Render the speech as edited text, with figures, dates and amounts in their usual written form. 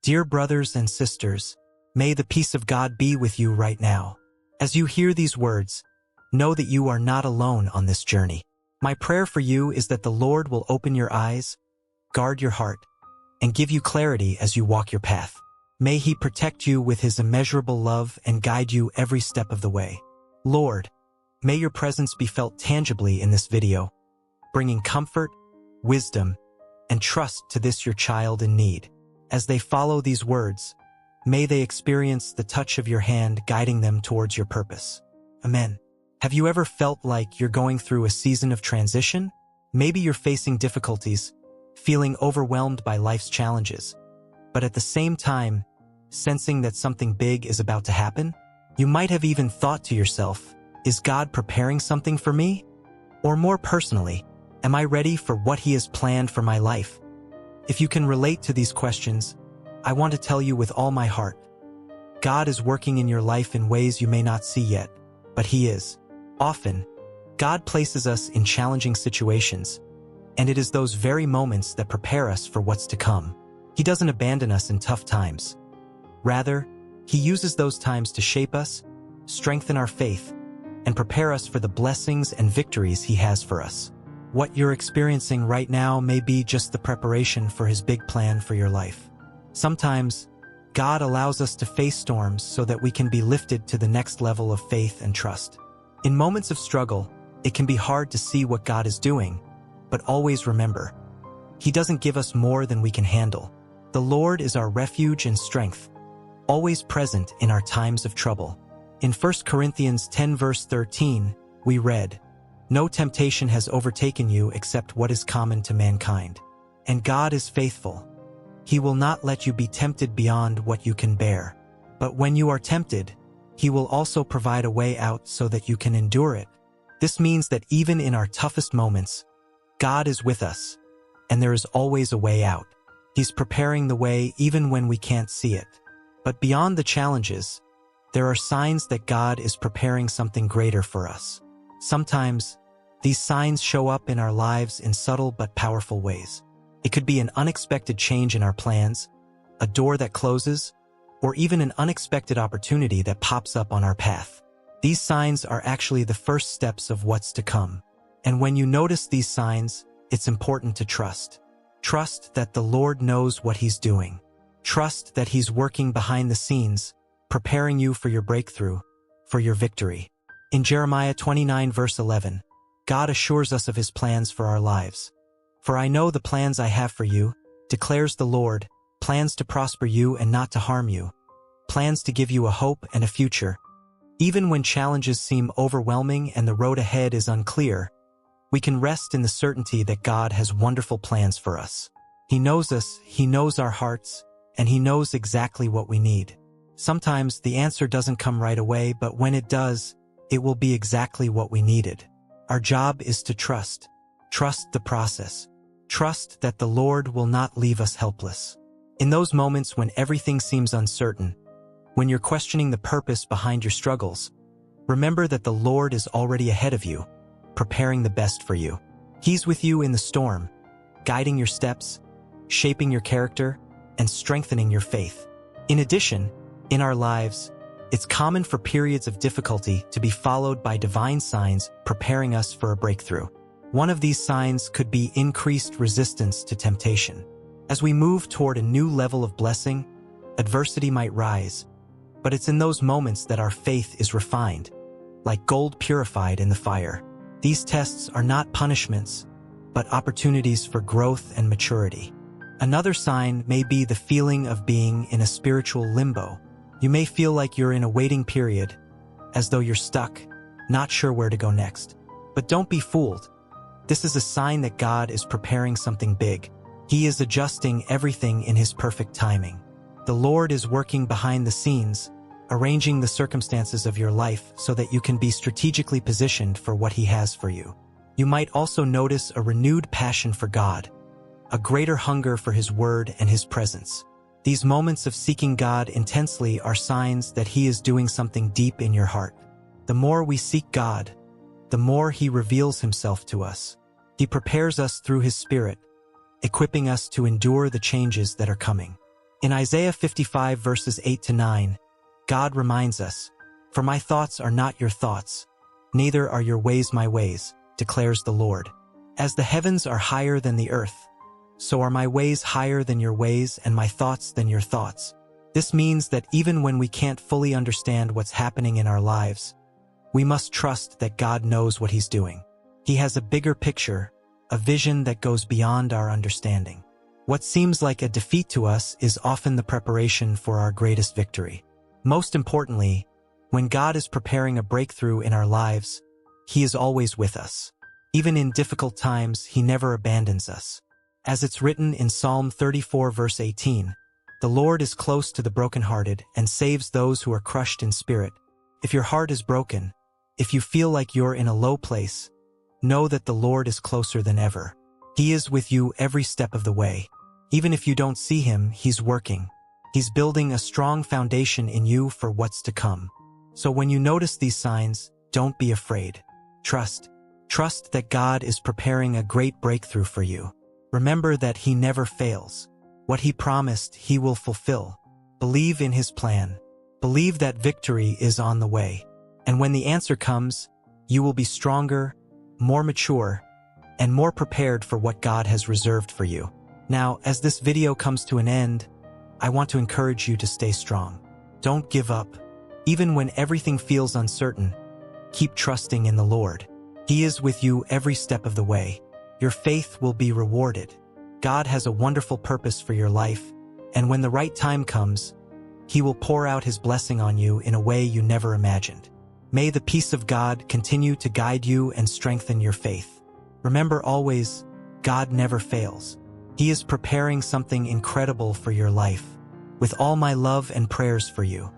Dear brothers and sisters, may the peace of God be with you right now. As you hear these words, know that you are not alone on this journey. My prayer for you is that the Lord will open your eyes, guard your heart, and give you clarity as you walk your path. May He protect you with His immeasurable love and guide you every step of the way. Lord, may your presence be felt tangibly in this video, bringing comfort, wisdom, and trust to this your child in need. As they follow these words, may they experience the touch of your hand guiding them towards your purpose. Amen. Have you ever felt like you're going through a season of transition? Maybe you're facing difficulties, feeling overwhelmed by life's challenges, but at the same time, sensing that something big is about to happen? You might have even thought to yourself, is God preparing something for me? Or more personally, am I ready for what He has planned for my life? If you can relate to these questions, I want to tell you with all my heart, God is working in your life in ways you may not see yet, but He is. Often, God places us in challenging situations, and it is those very moments that prepare us for what's to come. He doesn't abandon us in tough times. Rather, He uses those times to shape us, strengthen our faith, and prepare us for the blessings and victories He has for us. What you're experiencing right now may be just the preparation for His big plan for your life. Sometimes, God allows us to face storms so that we can be lifted to the next level of faith and trust. In moments of struggle, it can be hard to see what God is doing, but always remember, He doesn't give us more than we can handle. The Lord is our refuge and strength, always present in our times of trouble. In 1 Corinthians 10 verse 13, we read, "No temptation has overtaken you except what is common to mankind. And God is faithful. He will not let you be tempted beyond what you can bear. But when you are tempted, He will also provide a way out so that you can endure it." This means that even in our toughest moments, God is with us, and there is always a way out. He's preparing the way even when we can't see it. But beyond the challenges, there are signs that God is preparing something greater for us. Sometimes, these signs show up in our lives in subtle but powerful ways. It could be an unexpected change in our plans, a door that closes, or even an unexpected opportunity that pops up on our path. These signs are actually the first steps of what's to come. And when you notice these signs, it's important to trust. Trust that the Lord knows what He's doing. Trust that He's working behind the scenes, preparing you for your breakthrough, for your victory. In Jeremiah 29 verse 11, God assures us of His plans for our lives. "For I know the plans I have for you, declares the Lord, plans to prosper you and not to harm you, plans to give you a hope and a future." Even when challenges seem overwhelming and the road ahead is unclear, we can rest in the certainty that God has wonderful plans for us. He knows us, He knows our hearts, and He knows exactly what we need. Sometimes the answer doesn't come right away, but when it does, it will be exactly what we needed. Our job is to trust. Trust the process. Trust that the Lord will not leave us helpless. In those moments when everything seems uncertain, when you're questioning the purpose behind your struggles, remember that the Lord is already ahead of you, preparing the best for you. He's with you in the storm, guiding your steps, shaping your character, and strengthening your faith. In addition, in our lives, it's common for periods of difficulty to be followed by divine signs preparing us for a breakthrough. One of these signs could be increased resistance to temptation. As we move toward a new level of blessing, adversity might rise, but it's in those moments that our faith is refined, like gold purified in the fire. These tests are not punishments, but opportunities for growth and maturity. Another sign may be the feeling of being in a spiritual limbo. You may feel like you're in a waiting period, as though you're stuck, not sure where to go next. But don't be fooled. This is a sign that God is preparing something big. He is adjusting everything in His perfect timing. The Lord is working behind the scenes, arranging the circumstances of your life so that you can be strategically positioned for what He has for you. You might also notice a renewed passion for God, a greater hunger for His word and His presence. These moments of seeking God intensely are signs that He is doing something deep in your heart. The more we seek God, the more He reveals Himself to us. He prepares us through His Spirit, equipping us to endure the changes that are coming. In Isaiah 55 verses 8 to 9, God reminds us, "For my thoughts are not your thoughts, neither are your ways my ways, declares the Lord. As the heavens are higher than the earth, so are my ways higher than your ways and my thoughts than your thoughts." This means that even when we can't fully understand what's happening in our lives, we must trust that God knows what He's doing. He has a bigger picture, a vision that goes beyond our understanding. What seems like a defeat to us is often the preparation for our greatest victory. Most importantly, when God is preparing a breakthrough in our lives, He is always with us. Even in difficult times, He never abandons us. As it's written in Psalm 34 verse 18, "The Lord is close to the brokenhearted and saves those who are crushed in spirit." If your heart is broken, if you feel like you're in a low place, know that the Lord is closer than ever. He is with you every step of the way. Even if you don't see Him, He's working. He's building a strong foundation in you for what's to come. So when you notice these signs, don't be afraid. Trust. Trust that God is preparing a great breakthrough for you. Remember that He never fails. What He promised, He will fulfill. Believe in His plan. Believe that victory is on the way. And when the answer comes, you will be stronger, more mature, and more prepared for what God has reserved for you. Now, as this video comes to an end, I want to encourage you to stay strong. Don't give up. Even when everything feels uncertain, keep trusting in the Lord. He is with you every step of the way. Your faith will be rewarded. God has a wonderful purpose for your life, and when the right time comes, He will pour out His blessing on you in a way you never imagined. May the peace of God continue to guide you and strengthen your faith. Remember always, God never fails. He is preparing something incredible for your life. With all my love and prayers for you.